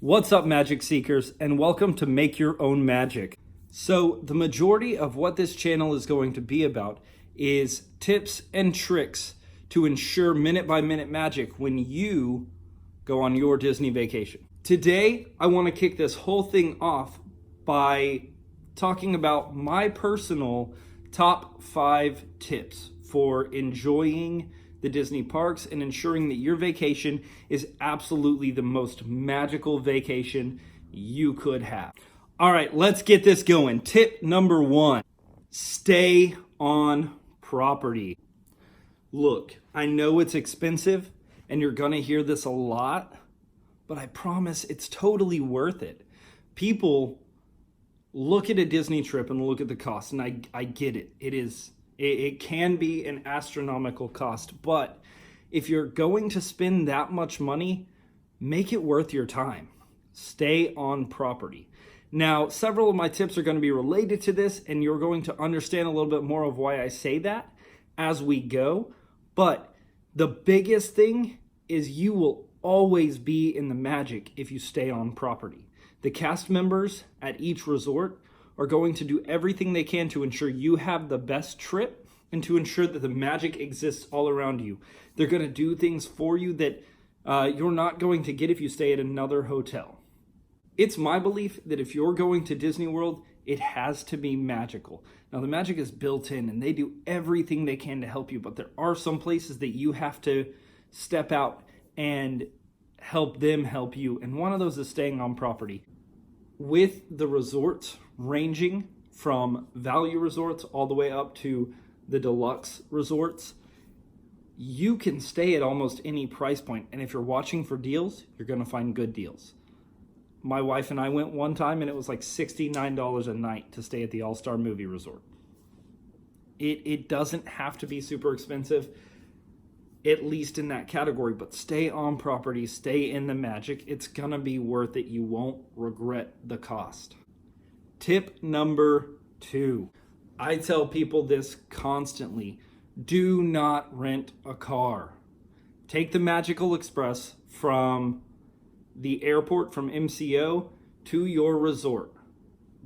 What's up, Magic Seekers, and welcome to Make Your Own Magic. So, the majority of what this channel is going to be about is tips and tricks to ensure minute-by-minute magic when you go on your Disney vacation. Today, I want to kick this whole thing off by talking about my personal top 5 tips for enjoying the Disney parks and ensuring that your vacation is absolutely the most magical vacation you could have. All right, let's get this going. Tip number 1, stay on property. Look, I know it's expensive and you're gonna hear this a lot, but I promise it's totally worth it. People look at a Disney trip and look at the cost, and I get it. It can be an astronomical cost, but if you're going to spend that much money, make it worth your time. Stay on property. Now, several of my tips are going to be related to this, and you're going to understand a little bit more of why I say that as we go. But the biggest thing is you will always be in the magic if you stay on property. The cast members at each resort are going to do everything they can to ensure you have the best trip and to ensure that the magic exists all around you. They're going to do things for you that you're not going to get if you stay at another hotel. It's my belief that if you're going to Disney World, it has to be magical. Now, the magic is built in and they do everything they can to help you, but there are some places that you have to step out and help them help you. And one of those is staying on property. With the resorts ranging from value resorts all the way up to the deluxe resorts, you can stay at almost any price point. And if you're watching for deals, you're going to find good deals. My wife and I went one time and it was like $69 a night to stay at the All-Star Movie Resort. It doesn't have to be super expensive, at least in that category, but stay on property, stay in the magic. It's gonna be worth it. You won't regret the cost. Tip number 2. I tell people this constantly. Do not rent a car. Take the Magical Express from the airport, from MCO, to your resort.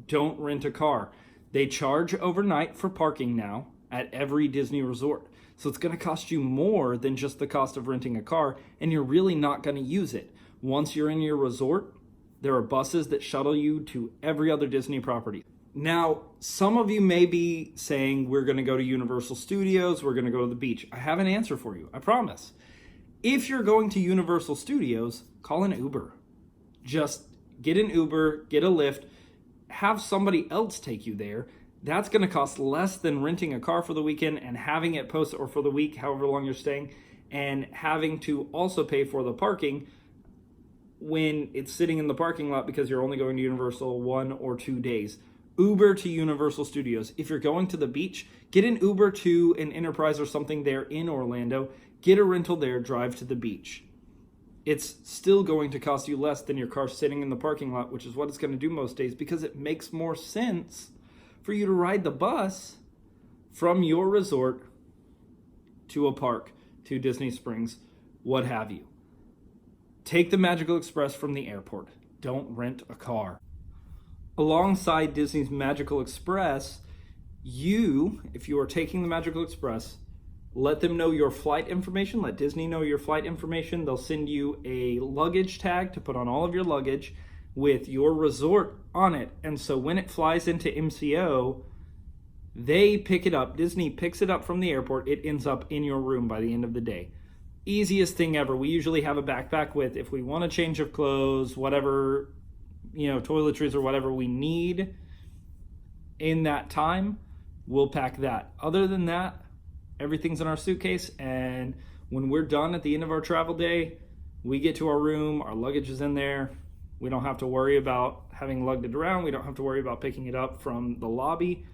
Don't rent a car. They charge overnight for parking now at every Disney resort. So it's going to cost you more than just the cost of renting a car, and you're really not going to use it. Once you're in your resort, there are buses that shuttle you to every other Disney property. Now, some of you may be saying, we're going to go to Universal Studios, we're going to go to the beach. I have an answer for you, I promise. If you're going to Universal Studios, call an Uber. Just get an Uber, get a Lyft, have somebody else take you there. That's going to cost less than renting a car for the weekend and having it post, or for the week, however long you're staying, and having to also pay for the parking when it's sitting in the parking lot because you're only going to Universal 1 or 2 days. Uber to Universal Studios. If you're going to the beach, get an Uber to an Enterprise or something there in Orlando. Get a rental there, drive to the beach. It's still going to cost you less than your car sitting in the parking lot, which is what it's going to do most days, because it makes more sense for you to ride the bus from your resort to a park, to Disney Springs, what have you. Take the Magical Express from the airport. Don't rent a car. Alongside Disney's Magical Express, if you are taking the Magical Express, let them know your flight information. Let Disney know your flight information. They'll send you a luggage tag to put on all of your luggage with your resort on it. And so when it flies into MCO, they pick it up. Disney picks it up from the airport. It ends up in your room by the end of the day. Easiest thing ever. We usually have a backpack with, if we want a change of clothes, whatever, toiletries or whatever we need in that time, we'll pack that. Other than that, everything's in our suitcase, and when we're done at the end of our travel day, we get to our room, our luggage is in there. We don't have to worry about having lugged it around. We don't have to worry about picking it up from the lobby.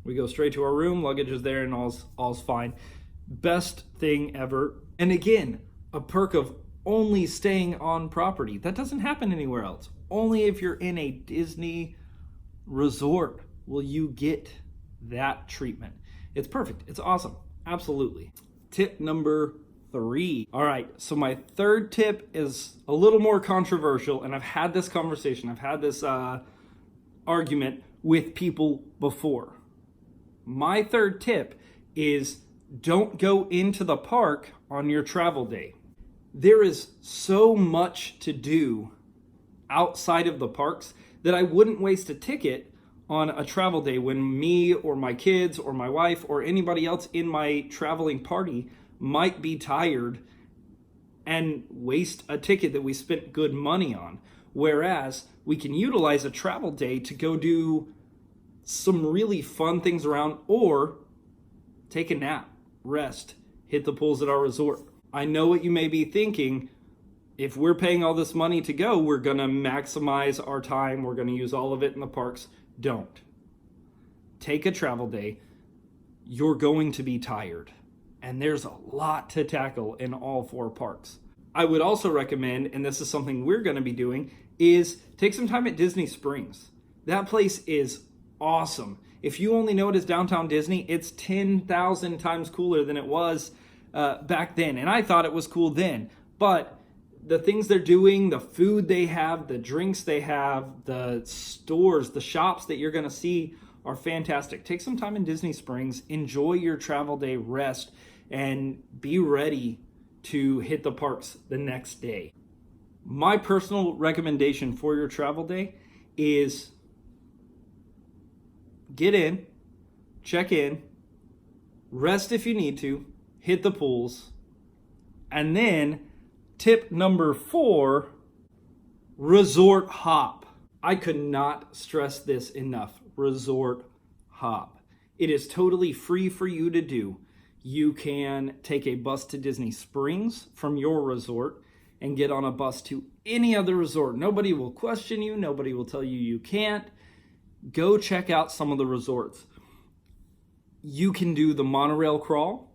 We go straight to our room, luggage is there, and all's fine. Best thing ever. And again, a perk of only staying on property. That doesn't happen anywhere else. Only if you're in a Disney resort will you get that treatment. It's perfect. It's awesome. Absolutely. Tip number 3. All right, so my third tip is a little more controversial, and I've had this argument with people before. My third tip is don't go into the park on your travel day. There is so much to do outside of the parks that I wouldn't waste a ticket on a travel day when me or my kids or my wife or anybody else in my traveling party might be tired and waste a ticket that we spent good money on. Whereas we can utilize a travel day to go do some really fun things around, or take a nap, rest, hit the pools at our resort. I know what you may be thinking. If we're paying all this money to go, we're going to maximize our time. We're going to use all of it in the parks. Don't. Take a travel day. You're going to be tired. And there's a lot to tackle in all 4 parks. I would also recommend, and this is something we're going to be doing, is take some time at Disney Springs. That place is awesome. If you only know it as Downtown Disney, it's 10,000 times cooler than it was back then. And I thought it was cool then. But the things they're doing, the food they have, the drinks they have, the stores, the shops that you're going to see are fantastic. Take some time in Disney Springs, enjoy your travel day, rest, and be ready to hit the parks the next day. My personal recommendation for your travel day is get in, check in, rest if you need to, hit the pools, and then tip number 4, resort hop. I could not stress this enough. Resort hop. It is totally free for you to do. You can take a bus to Disney Springs from your resort and get on a bus to any other resort. Nobody will question you. Nobody will tell you you can't. Go check out some of the resorts. You can do the monorail crawl.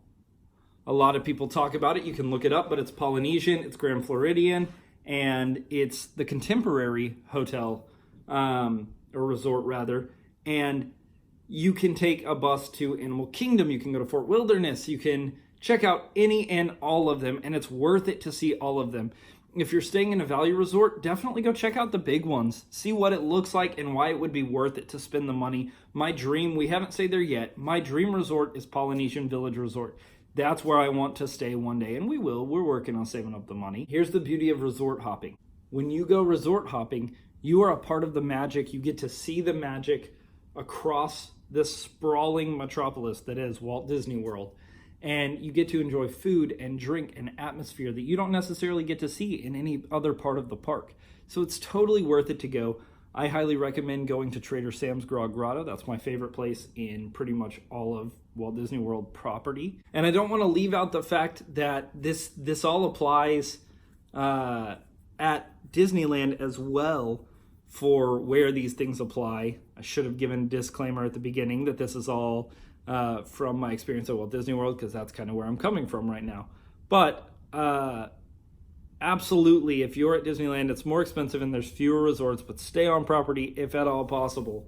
A lot of people talk about it. You can look it up, but it's Polynesian, it's Grand Floridian, and it's the Contemporary Hotel, or resort rather. And you can take a bus to Animal Kingdom. You can go to Fort Wilderness. You can check out any and all of them, and it's worth it to see all of them. If you're staying in a value resort, definitely go check out the big ones. See what it looks like and why it would be worth it to spend the money. My dream, we haven't stayed there yet, my dream resort is Polynesian Village Resort. That's where I want to stay one day, and we will. We're working on saving up the money. Here's the beauty of resort hopping. When you go resort hopping, you are a part of the magic. You get to see the magic across this sprawling metropolis that is Walt Disney World. And you get to enjoy food and drink and atmosphere that you don't necessarily get to see in any other part of the park. So it's totally worth it to go. I highly recommend going to Trader Sam's Grog Grotto. That's my favorite place in pretty much all of Walt Disney World property. And I don't want to leave out the fact that this all applies at Disneyland as well for where these things apply. I should have given a disclaimer at the beginning that this is all from my experience at Walt Disney World, because that's kind of where I'm coming from right now. But absolutely, if you're at Disneyland, it's more expensive and there's fewer resorts, but stay on property if at all possible.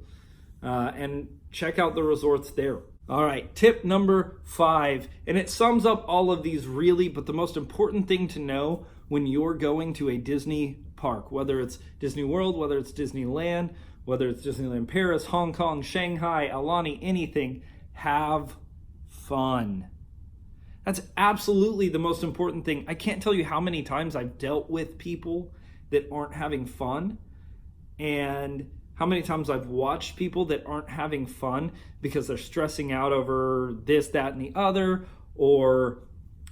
And check out the resorts there. All right, tip number 5, and it sums up all of these really, but the most important thing to know when you're going to a Disney park, whether it's Disney World, whether it's Disneyland, whether it's Disneyland Paris, Hong Kong, Shanghai, Aulani, anything, have fun. That's absolutely the most important thing. I can't tell you how many times I've dealt with people that aren't having fun, and how many times I've watched people that aren't having fun because they're stressing out over this, that, and the other, or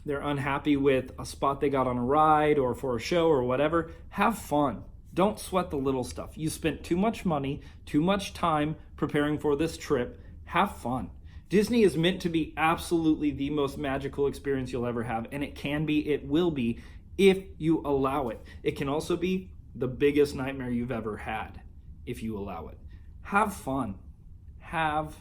they're unhappy with a spot they got on a ride or for a show or whatever. Have fun. Don't sweat the little stuff. You spent too much money, too much time preparing for this trip. Have fun. Disney is meant to be absolutely the most magical experience you'll ever have, and it can be, it will be, if you allow it. It can also be the biggest nightmare you've ever had, if you allow it. Have fun. Have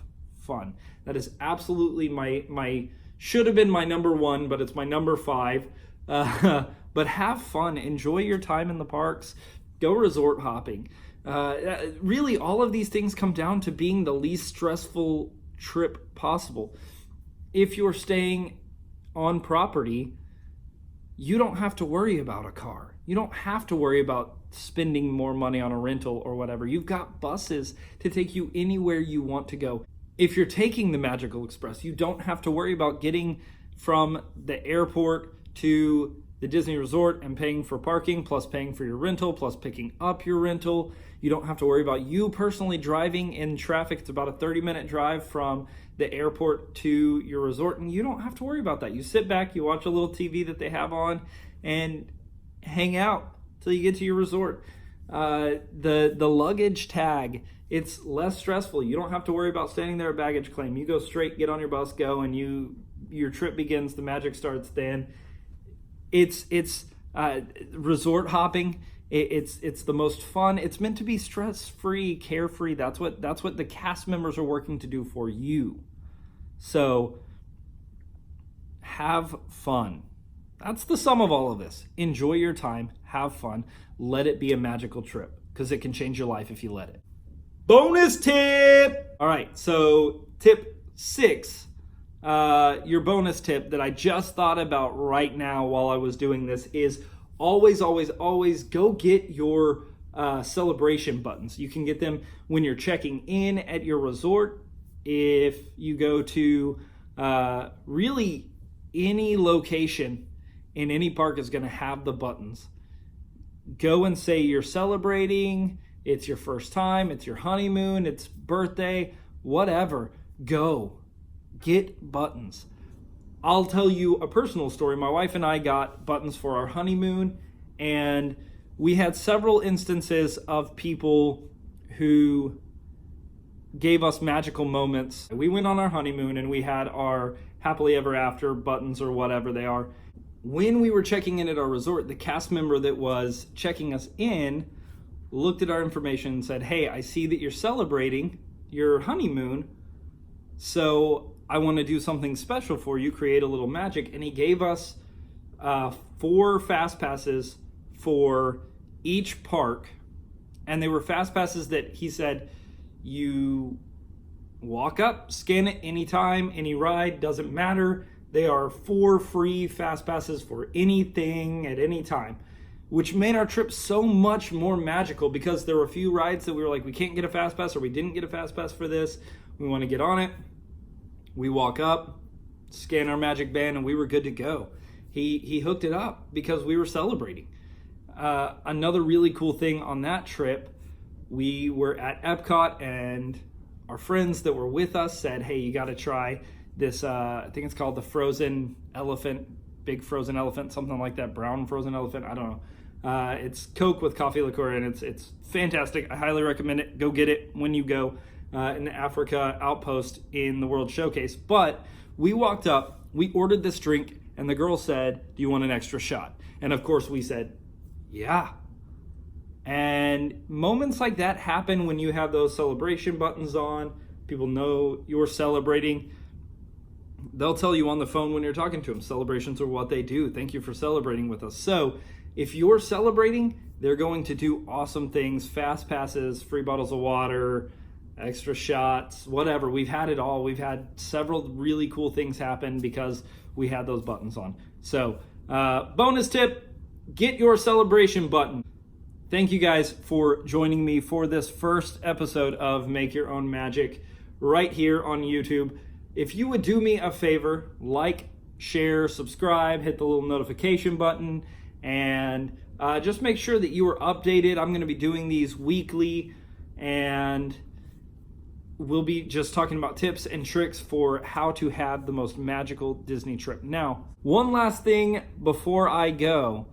fun. That is absolutely my should have been my number 1, but it's my number 5. But have fun. Enjoy your time in the parks. Go resort hopping. Really, all of these things come down to being the least stressful trip possible. If you're staying on property, you don't have to worry about a car. You don't have to worry about spending more money on a rental or whatever. You've got buses to take you anywhere you want to go. If you're taking the Magical Express, you don't have to worry about getting from the airport to the Disney Resort and paying for parking, plus paying for your rental, plus picking up your rental. You don't have to worry about you personally driving in traffic. It's about a 30-minute drive from the airport to your resort, and you don't have to worry about that. You sit back, you watch a little TV that they have on, and hang out till you get to your resort. The luggage tag, it's less stressful. You don't have to worry about standing there at baggage claim. You go straight, get on your bus, go, and your trip begins. The magic starts then. It's resort hopping. It's the most fun. It's meant to be stress-free, carefree. That's what the cast members are working to do for you. So have fun. That's the sum of all of this. Enjoy your time, have fun, let it be a magical trip, because it can change your life if you let it. Bonus tip! All right, so tip 6, your bonus tip that I just thought about right now while I was doing this is always go get your celebration buttons. You can get them when you're checking in at your resort. If you go to really any location in any park is going to have the buttons. Go and say you're celebrating, it's your first time, it's your honeymoon, it's birthday, whatever. Go get buttons. I'll tell you a personal story. My wife and I got buttons for our honeymoon, and we had several instances of people who gave us magical moments. We went on our honeymoon and we had our happily ever after buttons or whatever they are. When we were checking in at our resort, the cast member that was checking us in looked at our information and said, "Hey, I see that you're celebrating your honeymoon, so I want to do something special for you, create a little magic." And he gave us 4 fast passes for each park, and they were fast passes that he said you walk up, scan it anytime, any ride, doesn't matter. They are 4 free fast passes for anything at any time, which made our trip so much more magical, because there were a few rides that we were like, we can't get a fast pass, or we didn't get a fast pass for this. We want to get on it. We walk up, scan our magic band, and we were good to go. He hooked it up because we were celebrating. Another really cool thing on that trip, we were at Epcot, and our friends that were with us said, "Hey, you got to try this, I think it's called the frozen elephant, big frozen elephant, something like that, brown frozen elephant, I don't know. It's Coke with coffee liqueur, and it's fantastic. I highly recommend it. Go get it when you go in the Africa Outpost in the World Showcase." But we walked up, we ordered this drink, and the girl said, "Do you want an extra shot?" And of course we said, "Yeah." And moments like that happen when you have those celebration buttons on. People know you're celebrating. They'll tell you on the phone when you're talking to them, celebrations are what they do. Thank you for celebrating with us. So if you're celebrating, they're going to do awesome things. Fast passes, free bottles of water, extra shots, whatever. We've had it all. We've had several really cool things happen because we had those buttons on. So bonus tip, get your celebration button. Thank you guys for joining me for this first episode of Make Your Own Magic right here on YouTube. If you would do me a favor, like, share, subscribe, hit the little notification button, and just make sure that you are updated. I'm going to be doing these weekly, and we'll be just talking about tips and tricks for how to have the most magical Disney trip. Now, one last thing before I go.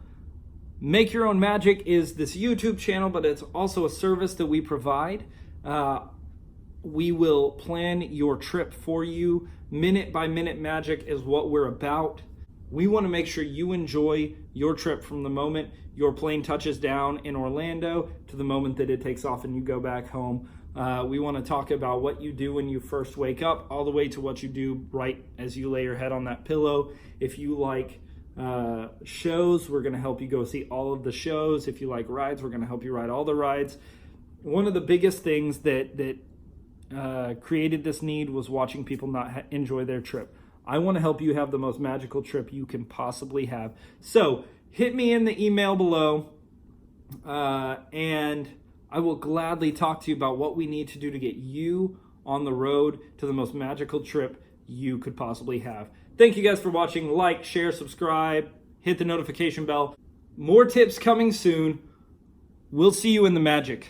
Make Your Own Magic is this YouTube channel, but it's also a service that we provide. We will plan your trip for you. Minute by minute magic is what we're about. We want to make sure you enjoy your trip from the moment your plane touches down in Orlando to the moment that it takes off and you go back home. We want to talk about what you do when you first wake up, all the way to what you do right as you lay your head on that pillow. If you like shows, we're going to help you go see all of the shows. If you like rides, we're going to help you ride all the rides. One of the biggest things that created this need was watching people not enjoy their trip. I want to help you have the most magical trip you can possibly have. So hit me in the email below, and I will gladly talk to you about what we need to do to get you on the road to the most magical trip you could possibly have. Thank you guys for watching. Like, share, subscribe, hit the notification bell. More tips coming soon. We'll see you in the magic.